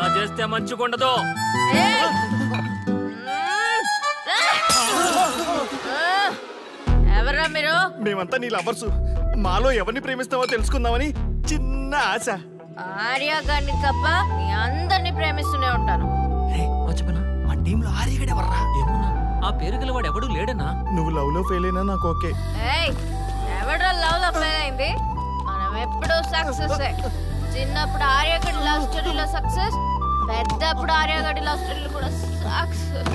ఇలా చేస్తే మంచిగుండదు. ఎవరా మీరు? మేమంతా నీ లవర్సు. మాలో ఎవరిని ప్రేమిస్తావో తెలుసుకుందామని చిన్న ఆశ. ఆర్య గారిని తప్ప మీ అందరినీ ప్రేమిస్తూనే ఉంటాను. మా టీంలో ఆర్యగడే వర్రా. ఏమన్నా ఆ పేరు గలవాడు ఎవడూ లేడనా? నువ్వు లవ్ లో ఫెయిల్ అయినా నాకు ఓకే. ఎవడో లవ్ లో ఫెయిల్ అయింది? మనం ఎప్పుడూ సక్సెస్. చిన్నప్పుడు ఆర్యగడి లవ్ స్టోరీలో సక్సెస్, పెద్దప్పుడు ఆర్యగడి లవ్ స్టోరీలో కూడా సక్సెస్.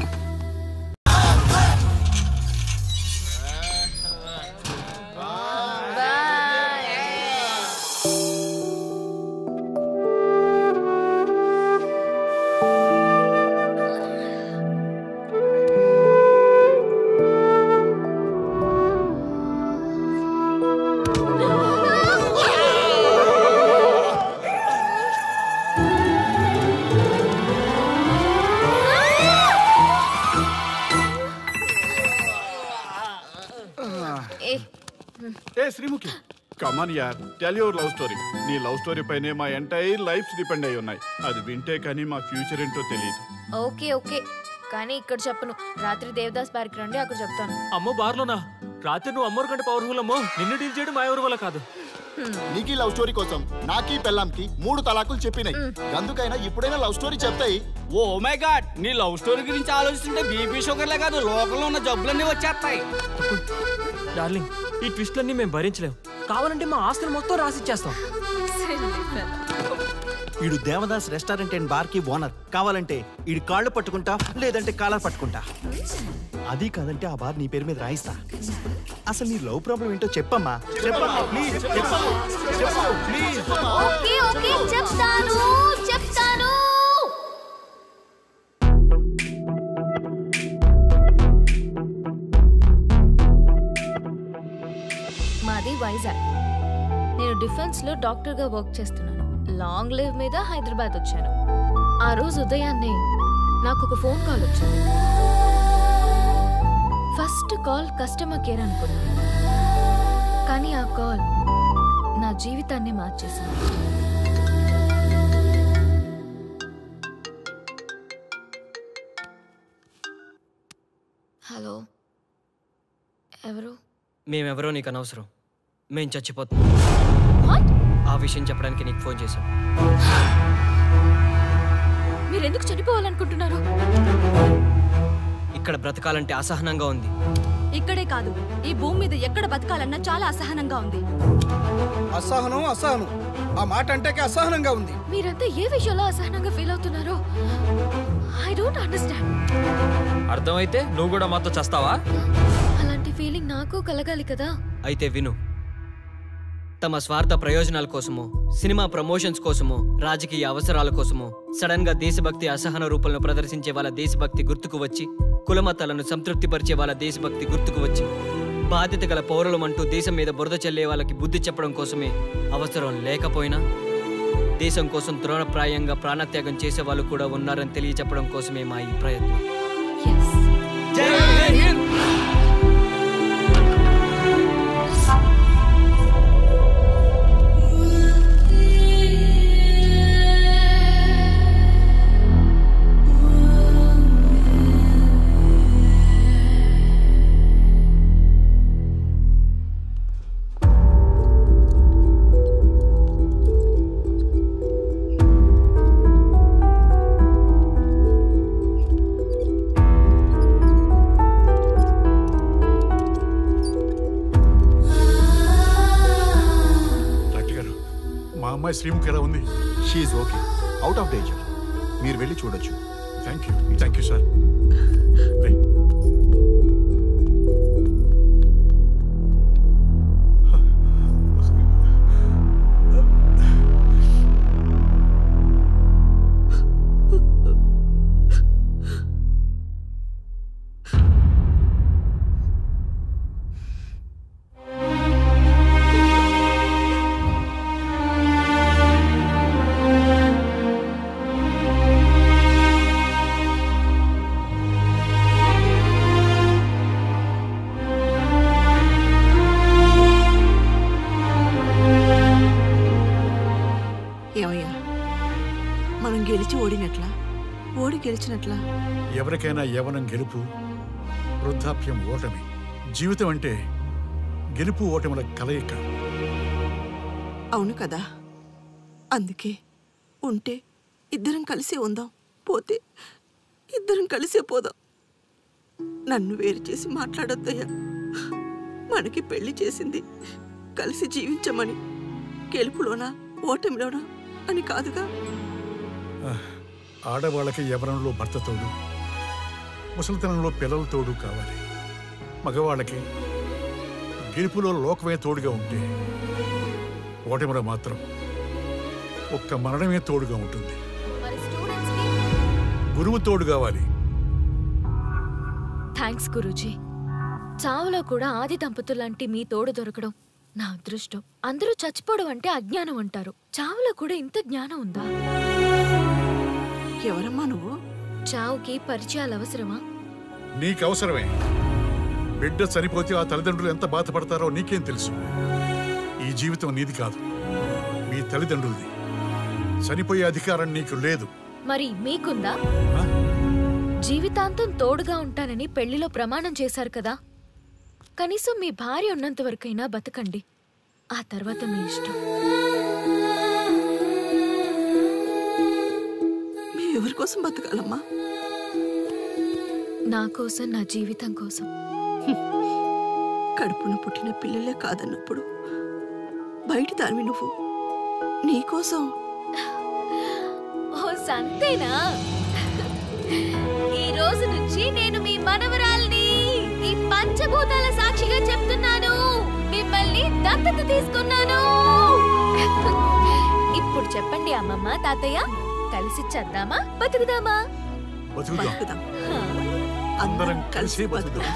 శ్రీముఖి కమాన్ యార్, టెల్ యువర్ లవ్ స్టోరీ. నీ లవ్ స్టోరీ పైనే మా ఎంటైర్ లైఫ్ డిపెండ్ అయి ఉన్నాయి. అది వింటే కానీ మా ఫ్యూచర్ ఏంటో తెలియదు. ఓకే ఓకే, కానీ ఇక్కడ చెప్పను. రాత్రి దేవదాస్ పార్క్ రండి, అక్కడ చెప్తాను. అమ్మో బార్లోనా? రాత్రి నువ్వు అమ్మోరు కంటే పవర్ఫుల్ అమ్మో. నిన్ను డీల్ చేయడం మా ఎవరి వల్ల కాదు. నీకీ లవ్ స్టోరీ కోసం నాకీ పెళ్ళాంకి 3 తలాకులు చెప్పినాయి. అందుకైనా ఇప్పుడైనా లవ్ స్టోరీ చెప్తాయి. ఓ మై గాడ్, నీ లవ్ స్టోరీ గురించి ఆలోచిస్తుంటే బీపీ షుగర్లే కాదు లోకంలో ఉన్న జబ్బులన్నీ వచ్చేస్తాయి. డార్లింగ్, ఈ ట్విస్ట్లన్నీ మేము భరించలేం. కావాలంటే మా ఆస్తులు మొత్తం రాసిచ్చేస్తాం. ఈడు దేవదాస్ రెస్టారెంట్ అండ్ బార్ కి ఓనర్. కావాలంటే ఈడు కాళ్ళు పట్టుకుంటా, లేదంటే కాలర్ పట్టుకుంటా. అది కాదంటే ఆ బార్ నీ పేరు మీద రాయిస్తా. అసలు నీ లవ్ ప్రాబ్లం ఏంటో చెప్పమ్మా. చెప్పమ్మా ప్లీజ్, ప్లీజ్. ఓకే ఓకే, చెప్తాను. మాది వైజాగ్. నేను డిఫెన్స్ లో డాక్టర్ గా వర్క్ చేస్తున్నాను. లాంగ్ లీవ్ మీద హైదరాబాద్ వచ్చాను. ఆ రోజు ఉదయాన్నే నాకు ఒక ఫోన్ కాల్ వచ్చింది. ఫస్ట్ కాల్ కస్టమర్ కేర్ అనుకున్నాను, కానీ ఆ కాల్ నా జీవితాన్ని మార్చేసింది. హలో, ఎవరు? మేమెవరో నీకు అనవసరం. మేం చచ్చిపోతున్నాం. ఆ విషయం చెప్పడానికి నీకు ఫోన్ చేశాం. మీరెందుకు చనిపోవాలనుకుంటున్నారు? ఇక్కడ బ్రతకాలంటే అసహనంగా ఉంది. ఇక్కడే కాదు, ఈ భూమి మీద ఎక్కడ బతకాలన్నా చాలా అసహనంగా ఉంది. అసహనం ఆ మాట అంటే అసహనంగా ఉంది. మీరంతా ఏ విషయంలో అసహనంగా ఫీల్ అవుతున్నారో ఐ డోంట్ అండర్స్టాండ్. అర్థమైతే నువ్వు కూడా మాతో చస్తావా? అలాంటి ఫీలింగ్ నాకు కలగాలి కదా. అయితే విను. తమ స్వార్థ ప్రయోజనాల కోసమో, సినిమా ప్రమోషన్స్ కోసమో, రాజకీయ అవసరాల కోసమో సడన్ గా దేశభక్తి అసహన రూపంలో ప్రదర్శించే వాళ్ళ దేశభక్తి గుర్తుకు వచ్చి, కులమతాలను సంతృప్తిపరిచే వాళ్ళ దేశభక్తి గుర్తుకు వచ్చి, బాధ్యత గల పౌరులమంటూ దేశం మీద బురద చల్లే వాళ్ళకి బుద్ధి చెప్పడం కోసమే, అవసరం లేకపోయినా దేశం కోసం ద్రోణప్రాయంగా ప్రాణత్యాగం చేసే వాళ్ళు కూడా ఉన్నారని తెలియచెప్పడం కోసమే మా ఈ ప్రయత్నం. శ్రీముఖి ఎలా ఉంది? She is okay, out of danger. మీరు వెళ్ళి చూడొచ్చు. Thank you sir. మనం గెలిచి ఓడినట్లా, ఓడి గెలిచినట్లా? ఎవరికైనా యవ్వనం గెలుపు, వృద్ధాప్యం ఓటమి. జీవితం అంటే గెలుపు ఓటముల కలయిక. అవును కదా, అందుకే ఉంటే ఇద్దరం కలిసే ఉందాం, పోతే ఇద్దరం కలిసే పోదాం. నన్ను వేరు చేసి మాట్లాడొద్దయ్యా. మనకి పెళ్లి చేసింది కలిసి జీవించమని, గెలుపులోనా ఓటమిలోనా అని కాదుగా. ఆడవాళ్ళకి యవ్వనంలో భర్త తోడు, ముసలితనంలో పిల్లల తోడు కావాలి. మగవాళ్ళకి గెలుపులో లోకమే తోడుగా ఉంటే, ఓటమిలో మాత్రం ఒక్క మరణమే తోడుగా ఉంటుంది. గురువు తోడు కావాలి. థ్యాంక్స్ గురూజీ. చావులో కూడా ఆది దంపతులంటే మీ తోడు దొరకడం నా అదృష్టం. అందరూ చచ్చిపోవడం అంటే అజ్ఞానం అంటారు, చావులో కూడా ఇంత జ్ఞానం ఉందా? ఎవరమ్మా నువ్వు? చావుకి పరిచయాలు అవసరమా? నీకు అవసరమే. బిడ్డ చనిపోతే ఆ తల్లిదండ్రులు ఎంత బాధపడతారో నీకేం తెలుసు? ఈ జీవితం నీది కాదు, మీ తల్లిదండ్రులది. చనిపోయే అధికారం నీకు లేదు. మరి మీకుందా? జీవితాంతం తోడుగా ఉంటానని పెళ్లిలో ప్రమాణం చేశారు కదా, కనీసం మీ భార్య ఉన్నంత వరకైనా బతకండి, ఆ తర్వాత మీ ఇష్టం. ఎవరి కోసం బతకాలమ్మా? నా కోసం, నా జీవితం కోసం. కడుపున పుట్టిన పిల్లలే కాదన్నప్పుడు బయట దానివి నువ్వు, నీకోసం. ఓ సంతేనా? ఈ రోజు నుంచి నేను మీ మనవరాల్ని, ఈ పంచభూతాల సాక్షిగా చెప్తున్నాను, మిమ్మల్ని దత్తత తీసుకున్నాను. ఇప్పుడు చెప్పండి అమ్మమ్మ, తాతయ్య, కలిసి చద్దామా బతుకుదామా? బతుకుదాం. అందరం కలిసి బతుకుదాం.